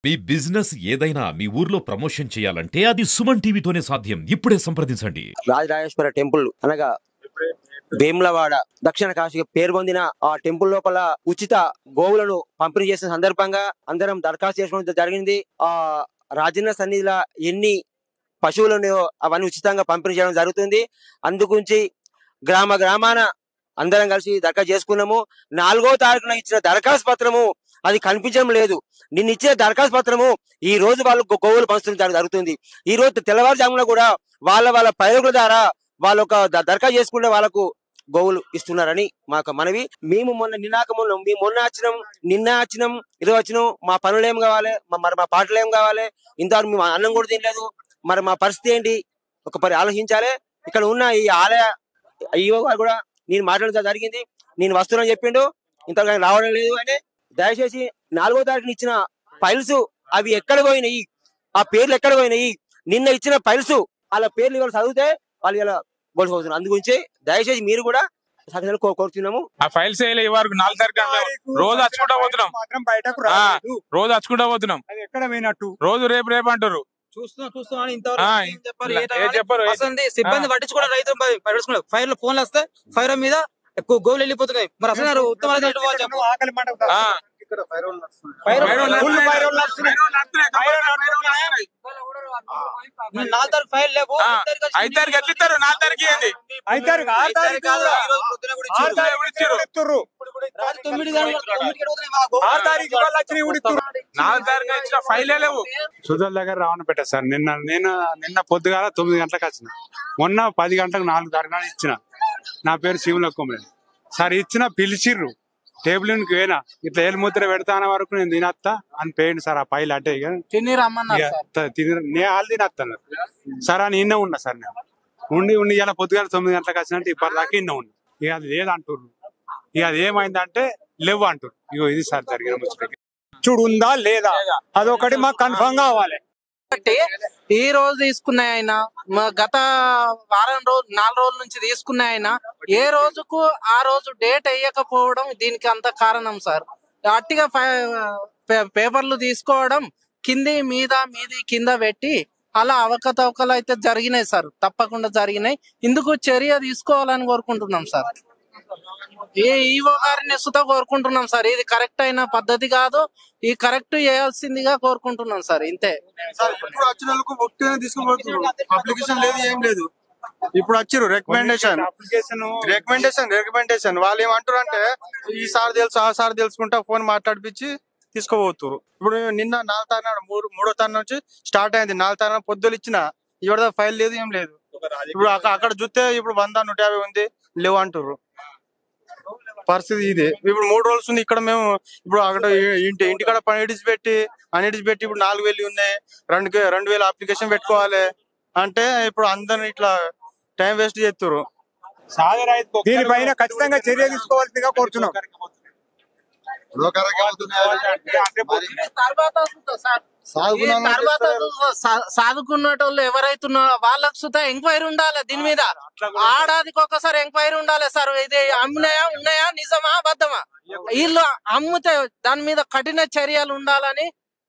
మీ business ఏదైనా మీ ఊర్లో promotion చేయాలంటే అది సుమన్ టీవీతోనే సాధ్యం. ఇప్పుడే సంప్రదించండి. రాజరాజేశ్వర టెంపుల్ అనగా వేములవాడ దక్షిణ కాశీకి పేరు పొందిన ఆ టెంపుల్ లోపల ఉచిత గోవులను పంపిణీ చేసిన సందర్భంగా అందరం దరఖాస్తు చేసుకోవడం జరిగింది. ఆ రాజన్న సన్నిధిలో ఎన్ని పశువులను అవన్నీ ఉచితంగా పంపిణీ చేయడం జరుగుతుంది. అందుగురించి గ్రామాన అందరం కలిసి దరఖాస్తు చేసుకున్నాము. 4వ తారీఖున ఇచ్చిన దరఖాస్తు పత్రము అది కనిపించడం లేదు. నిన్న ఇచ్చిన దరఖాస్తు పత్రము ఈ రోజు వాళ్ళు గోవులు పంచడం జరుగుతుంది. ఈ రోజు తెల్లవారుజామున కూడా వాళ్ళ పైరుల ద్వారా వాళ్ళు ఒక దరఖాస్తు చేసుకుంటే వాళ్ళకు గోవులు ఇస్తున్నారని మాకు మనవి. మేము మొన్న వచ్చినాం ఈరోజు వచ్చినాం. మా పనులు ఏం కావాలి, మరి మా పాటలు ఏం కావాలి, ఇంతవరకు మేము అన్నం కూడా తినలేదు. మరి మా పరిస్థితి ఏంటి ఒక ఆలోచించాలి. ఇక్కడ ఉన్న ఈ ఆలయ ఈవో గారు కూడా నేను మాట్లాడడం జరిగింది. నేను వస్తున్నాను చెప్పిండు, ఇంతవరకు రావడం లేదు అని. దయచేసి 4వ తారీఖున ఇచ్చిన ఫైల్స్ అవి ఎక్కడ పోయినాయి, ఆ పేర్లు ఎక్కడ పోయినాయి, నిన్న ఇచ్చిన ఫైల్స్ వాళ్ళ పేర్లు ఇవాళ చదివితే వాళ్ళు ఇలా గొలుసు. అందుగురించి దయచేసి మీరు కూడా కోరుతున్నాము. ఆ ఫైల్స్ వరకు 4 తారీఖు రోజు వచ్చుకుంటా పోతున్నాం. రోజు వచ్చుకుంటా పోతున్నాం. ఎక్కడ పోయినట్టు రోజు రేపు అంటారు. సిబ్బంది పట్టించుకోవడం రైతు పట్టించుకున్నారు. ఫైర్ ఫోన్లు వస్తే ఫైర్ మీద ఎక్కువ గోవులు వెళ్ళిపోతున్నాయి. మరి అసలు ఉత్తమ 4 తారీఖు ఫైల్ లేవు. 5 తారీఖు ఎట్లా ఇస్తారు? 4 తారీఖు ఏంది? 5 తారీఖు 6 తారీఖు ఇచ్చిన ఫైలే లేవు. సుధల్ దగ్గర రావణపేట సార్. నిన్న పొద్దుగాల 9 గంటలకు వచ్చిన, మొన్న 10 గంటలకు 4 తారీఖు ఇచ్చిన. నా పేరు శివుల కుమార్ సార్. ఇచ్చిన పిలిచిర్రు, టేబుల్ పోయినా ఇట్లా ఏలు ముద్ర పెడతాన వరకు నేను తినత్తా అని పోయింది సార్. ఆ పైలు అట్టే వాళ్ళు తినత్తాను సార్ అని ఇన్న ఉన్నా సార్. నేను ఉండి ఇలా పొద్దుగాల 9 గంటలకు వచ్చినట్టు ఇప్పటిదాకా ఇన్న ఉన్నా. ఇక అది లేదంటారు. ఇక అది ఏమైందంటే లేవు అంటారు. ఇగో ఇది సార్ జరిగిన ముచ్చట. చూడు ఉందా లేదా అదొకటి మాకు కన్ఫర్మ్ కావాలి. ఈ రోజు తీసుకున్నాయన గత వారం రోజు 4 రోజుల నుంచి తీసుకున్నాయన ఏ రోజుకు ఆ రోజు డేట్ వేయకపోవడం దీనికి అంత కారణం సార్. అట్టిగా పేపర్లు తీసుకోవడం మీది కింద పెట్టి అలా అవకతవకలు అయితే జరిగినాయి సార్. తప్పకుండా జరిగినాయి. ఇందుకు చర్య తీసుకోవాలని కోరుకుంటున్నాం సార్. ఈవో గారిని సుత కోరుకుంటున్నాం సార్. ఇది కరెక్ట్ అయిన పద్ధతి కాదు. ఈ కరెక్ట్ చేయాల్సిందిగా కోరుకుంటున్నాం సార్. ఇంతే. ఇప్పుడు వచ్చిన వాళ్ళకు అప్లికేషన్ లేదు, ఏం లేదు. ఇప్పుడు వచ్చారు రికమెండేషన్ వాళ్ళు ఏమంటారు అంటే ఈ సార్ తెలుసు ఆ సార్ తెలుసుకుంటా ఫోన్ మాట్లాడిపించి తీసుకోబోతున్నారు. ఇప్పుడు నిన్న 4వ తారీఖు 3వ తారీఖు నుంచి స్టార్ట్ అయింది. 4వ తారీఖు పొద్దులు ఇచ్చిన ఇవాళ ఫైల్ లేదు, ఏం లేదు. ఇప్పుడు అక్కడ చూస్తే ఇప్పుడు 100-150 ఉంది, లేవు అంటారు. పరిస్థితి ఇది. ఇప్పుడు 3 రోజులు ఉంది ఇక్కడ. మేము ఇప్పుడు అక్కడ ఇంటికాడ పని ఇడిచిపెట్టి ఇప్పుడు 4,000 ఉన్నాయి. 2,000 అప్లికేషన్ పెట్టుకోవాలి అంటే ఇప్పుడు అందరిని ఇట్లా టైం వేస్ట్ చేస్తారు. దీనిపైన ఖచ్చితంగా చర్య తీసుకోవాల్సిందిగా కోరుతున్నాం. సాదుకున్నటోళ్ళు ఎవరైతున్నారో వాళ్ళకు సుతా ఎంక్వైరీ ఉండాలి. దీని మీద ఆడాదికి ఒకసారి ఎంక్వైరీ ఉండాలి సార్. ఇది ఉన్నాయా నిజమా అబద్ధమా? వీళ్ళు అమ్ముతే దాని మీద కఠిన చర్యలు ఉండాలని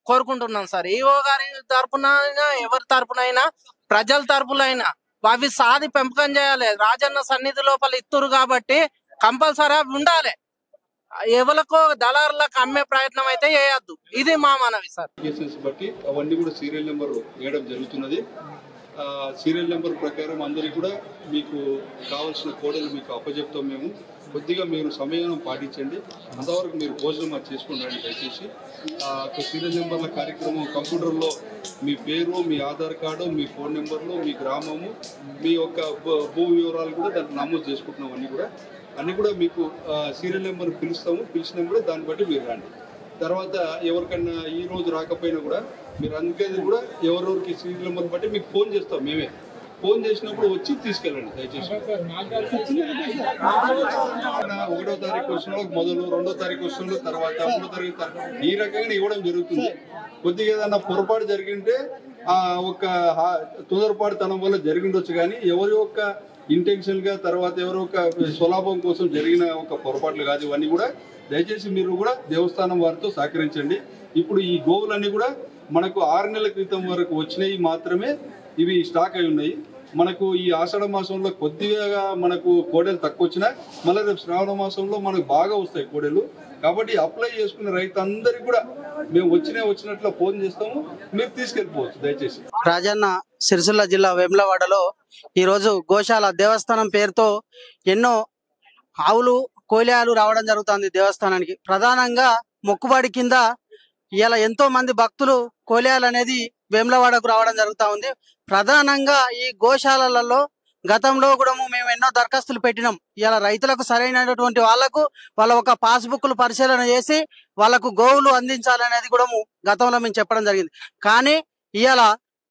కోరుకుంటున్నాం సార్. ఈవో గారి తరపున ఎవరి తరపునైనా ప్రజల తరపునైనా అవి సాది పెంపకం చేయాలి. రాజన్న సన్నిధి లోపల ఇత్తురు కాబట్టి కంపల్సరీ అవి ఉండాలి. ఎవరికో దళారులకు అమ్మే ప్రయత్నం అయితే చేయొద్దు. ఇది మా మనవి సార్. బట్టి అవన్నీ కూడా సీరియల్ నెంబర్ వేయడం జరుగుతున్నది. సీరియల్ నెంబర్ ప్రకారం అందరికీ కూడా మీకు కావాల్సిన కోడలు మీకు అప్పచెప్తాం. మేము కొద్దిగా మీరు సమయం పాటించండి. అంతవరకు మీరు భోజనం అది చేసుకుని దయచేసి. సీరియల్ నెంబర్ల కార్యక్రమం కంప్యూటర్లో మీ పేరు, మీ ఆధార్ కార్డు, మీ ఫోన్ నెంబర్లు, మీ గ్రామము, మీ యొక్క భూ వివరాలు కూడా దాన్ని నమోదు చేసుకుంటున్నాం. అన్నీ కూడా మీకు సీరియల్ నెంబర్ పిలుస్తాము. పిలిచిన కూడా దాన్ని బట్టి మీరు రండి. తర్వాత ఎవరికన్నా ఈ రోజు రాకపోయినా కూడా మీరు అందుకేది కూడా ఎవరెవరికి సీరియల్ నెంబర్ బట్టి మీకు ఫోన్ చేస్తాం. మేమే ఫోన్ చేసినప్పుడు వచ్చి తీసుకెళ్ళండి దయచేసి. 1వ తారీఖు వచ్చిన మొదలు 2వ తారీఖు వస్తున్న తర్వాత 3వ తారీఖు ఈ రకంగా ఇవ్వడం జరుగుతుంది. కొద్దిగా ఏదన్నా పొరపాటు జరిగింటే ఒక తొందరపాటుతనం వల్ల జరిగిండొచ్చు, కానీ ఎవరి యొక్క ఇంటెన్షన్ గా తర్వాత ఎవరో ఒక స్వలాభం కోసం జరిగిన ఒక పొరపాట్లు కాదు. ఇవన్నీ కూడా దయచేసి మీరు కూడా దేవస్థానం వారితో సహకరించండి. ఇప్పుడు ఈ గోవులన్నీ కూడా మనకు 6 నెలల క్రితం వరకు వచ్చినవి మాత్రమే ఇవి స్టాక్ అయి ఉన్నాయి. మనకు ఈ ఆషాఢ మాసంలో కొద్దిగా మనకు కోడెలు తక్కువ వచ్చినా మళ్ళీ రేపు శ్రావణ మాసంలో మనకు బాగా వస్తాయి కోడెలు. కాబట్టి అప్లై చేసుకున్న రైతులందరికీ కూడా మేము వచ్చినట్లు ఫోన్ చేస్తాము, మీరు తీసుకెళ్ళిపోవచ్చు దయచేసి. రాజన్న సిరిసిల్ల జిల్లా వేములవాడలో ఈరోజు గోశాల దేవస్థానం పేరుతో ఎన్నో ఆవులు కోలేయాలు రావడం జరుగుతుంది దేవస్థానానికి. ప్రధానంగా మొక్కుబడి కింద ఇలా ఎంతో మంది భక్తులు కోలేయాలు అనేది వేములవాడకు రావడం జరుగుతూ ఉంది. ప్రధానంగా ఈ గోశాలలో గతంలో కూడా మేము ఎన్నో దరఖాస్తులు పెట్టినాం. ఇలా రైతులకు సరైనటువంటి వాళ్ళ ఒక పాస్బుక్లు పరిశీలన చేసి వాళ్ళకు గోవులు అందించాలనేది కూడా గతంలో మేము చెప్పడం జరిగింది. కానీ ఇవాళ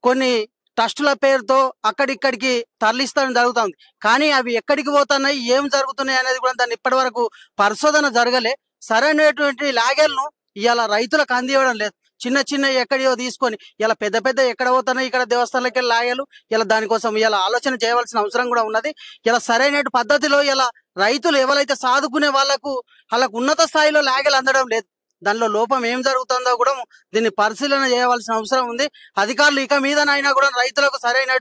కొన్ని ట్రస్టుల పేరుతో అక్కడిక్కడికి తరలిస్తడం జరుగుతుంది. కానీ అవి ఎక్కడికి పోతున్నాయి, ఏం జరుగుతున్నాయి అనేది కూడా దాన్ని ఇప్పటి వరకు పరిశోధన జరగలే. సరైనటువంటి లాగేలను ఇవాళ రైతులకు అందివ్వడం లేదు. చిన్న చిన్న ఎక్కడియో తీసుకొని ఇలా పెద్ద పెద్ద ఎక్కడ పోతున్నాయి ఇక్కడ దేవస్థానాలకి వెళ్ళి లాగేలు. ఇలా దానికోసం ఇలా ఆలోచన చేయవలసిన అవసరం కూడా ఉన్నది. ఇలా సరైన పద్ధతిలో ఇలా రైతులు ఎవరైతే సాదుకునే వాళ్ళకు ఉన్నత స్థాయిలో లాగేలు అందడం లేదు. దానిలో లోపం ఏం జరుగుతుందో కూడా దీన్ని పరిశీలన చేయవలసిన అవసరం ఉంది. అధికారులు ఇక మీదనైనా కూడా రైతులకు సరైన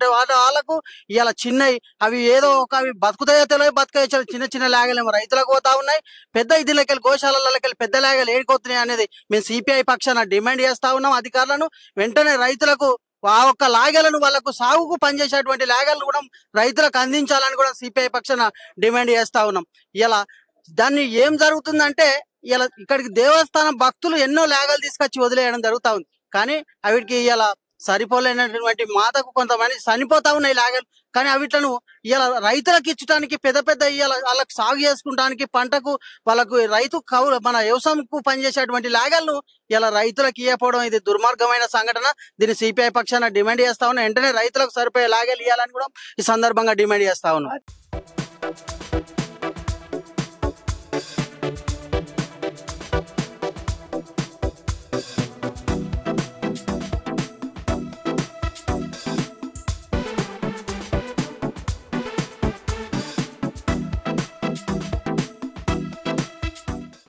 వాళ్ళకు ఇలా చిన్నవి అవి ఏదో ఒక అవి బతుకుతాయో తెలియదు బతుకో చిన్న చిన్న లాగలేమో రైతులకు పోతా ఉన్నాయి. పెద్ద ఇదిలోకెళ్ళి గోశాలలోకెళ్ళి పెద్ద లాగలు ఏడుకోతున్నాయి అనేది మేము సిపిఐ పక్షాన డిమాండ్ చేస్తా ఉన్నాం. అధికారులను వెంటనే రైతులకు ఆ ఒక్క లాగలను వాళ్ళకు సాగుకు పనిచేసేటువంటి లాగలను కూడా రైతులకు అందించాలని కూడా సిపిఐ పక్షాన డిమాండ్ చేస్తా ఉన్నాం. ఇలా దాన్ని ఏం జరుగుతుందంటే ఇలా ఇక్కడికి దేవస్థానం భక్తులు ఎన్నో లాగాలు తీసుకొచ్చి వదిలేయడం జరుగుతా ఉంది. కానీ అవిటికి ఇలా సరిపోలేనటువంటి మాతకు కొంతమంది చనిపోతా ఉన్నాయి లాగలు. కానీ అవిట్లను ఇలా రైతులకు ఇచ్చడానికి పెద్ద పెద్ద వాళ్ళకి సాగు చేసుకుంటానికి పంటకు వాళ్ళకు రైతు మన వ్యవసాయంకు పనిచేసేటువంటి లాగలను ఇలా రైతులకు ఇవ్వకపోవడం ఇది దుర్మార్గమైన సంఘటన. దీన్ని సిపిఐ పక్షాన డిమాండ్ చేస్తా ఉన్నాం. వెంటనే రైతులకు సరిపోయే లాగలు ఇవ్వాలని కూడా ఈ సందర్భంగా డిమాండ్ చేస్తా ఉన్నాం.